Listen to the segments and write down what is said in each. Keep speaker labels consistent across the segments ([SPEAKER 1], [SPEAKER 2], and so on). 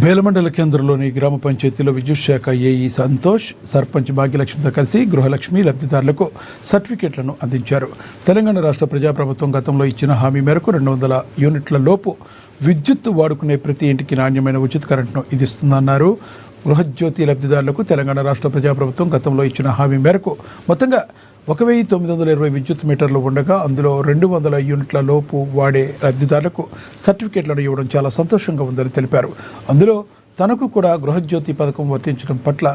[SPEAKER 1] వేలమండల కేంద్రంలోని గ్రామ పంచాయతీలో విద్యుత్ శాఖ ఏఈ సంతోష్, సర్పంచ్ భాగ్యలక్ష్మితో కలిసి గృహలక్ష్మి లబ్ధిదారులకు సర్టిఫికేట్లను అందించారు. తెలంగాణ రాష్ట్ర ప్రజాప్రభుత్వం గతంలో ఇచ్చిన హామీ మేరకు 200 యూనిట్ల లోపు విద్యుత్ వాడుకునే ప్రతి ఇంటికి నాణ్యమైన ఉచిత కరెంట్ను ఇదిస్తుందన్నారు. గృహజ్యోతి లబ్ధిదారులకు తెలంగాణ రాష్ట్ర ప్రజాప్రభుత్వం గతంలో ఇచ్చిన హామీ మేరకు మొత్తంగా 1920 విద్యుత్ మీటర్లు ఉండగా అందులో 200 యూనిట్ల లోపు వాడే లబ్ధిదారులకు సర్టిఫికేట్లను ఇవ్వడం చాలా సంతోషంగా ఉందని తెలిపారు. అందులో తనకు కూడా గృహజ్యోతి పథకం వర్తించడం పట్ల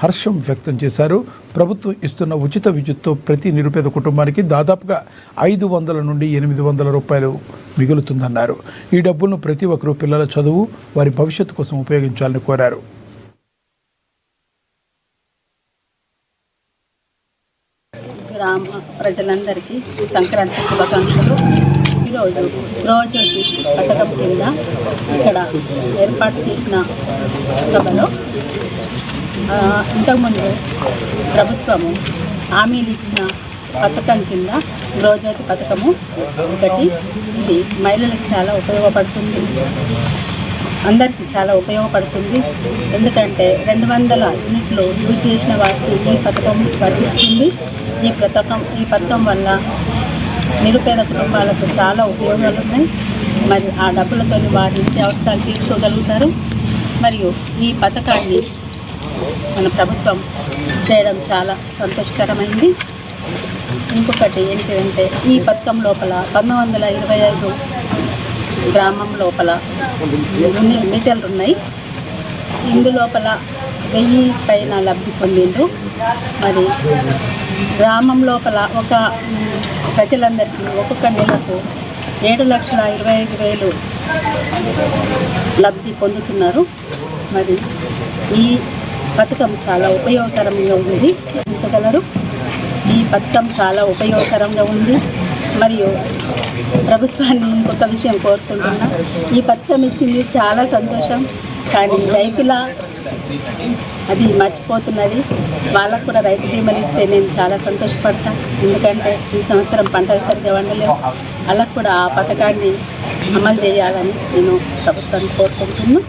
[SPEAKER 1] హర్షం వ్యక్తం చేశారు. ప్రభుత్వం ఇస్తున్న ఉచిత విద్యుత్తో ప్రతి నిరుపేద కుటుంబానికి దాదాపుగా 500 నుండి 800 రూపాయలు మిగులుతుందన్నారు. ఈ డబ్బులను ప్రతి ఒక్కరూ పిల్లల చదువు, వారి భవిష్యత్తు కోసం ఉపయోగించాలని కోరారు.
[SPEAKER 2] గ్రామ ప్రజలందరికీ సంక్రాంతి శుభాకాంక్షలు. ఈరోజు గృహజ్యోతి పథకం కింద ఇక్కడ ఏర్పాటు చేసిన సభలో ఇంతకుముందు ప్రభుత్వము హామీలు ఇచ్చిన పథకం కింద గృహజ్యోతి పథకము ఒకటి. ఇది మహిళలకు చాలా ఉపయోగపడుతుంది, అందరికీ చాలా ఉపయోగపడుతుంది. ఎందుకంటే 200 యూనిట్లు యూజ్ చేసిన వారికి ఈ పథకం వర్తిస్తుంది. ఈ పథకం వల్ల నిరుపేద కుటుంబాలకు చాలా ఉపయోగాలు ఉన్నాయి. మరి ఆ డబ్బులతో వారి ఇంటి అవసరాలు తీర్చుకోగలుగుతారు. మరియు ఈ పథకాన్ని మన ప్రభుత్వం చేయడం చాలా సంతోషకరమైంది. ఇంకొకటి ఏంటంటే ఈ పథకం లోపల 1925 గ్రామం లోపల మీటర్లు ఉన్నాయి. ఇందులోపల 1000 పైన లబ్ధి పొందిండ్రు. మరి గ్రామం లోపల ప్రజలందరికీ ఒక్కొక్క నెలకు 7,25,000 లబ్ధి పొందుతున్నారు. మరి ఈ పథకం చాలా ఉపయోగకరంగా ఉంది. ఉంచగలరు. ఈ పథకం చాలా ఉపయోగకరంగా ఉంది. మరియు ప్రభుత్వాన్ని ఇంకొక విషయం కోరుకుంటున్నా, ఈ పథకం ఇచ్చింది చాలా సంతోషం, కానీ రైతుల అది మర్చిపోతున్నది. వాళ్ళకు కూడా రైతు బీమాలు ఇస్తే నేను చాలా సంతోషపడతాను. ఎందుకంటే ఈ సంవత్సరం పంటలు సరిగ్గా వండలేము. వాళ్ళకు కూడా ఆ పథకాన్ని అమలు చేయాలని నేను ప్రభుత్వాన్ని కోరుకుంటున్నాను.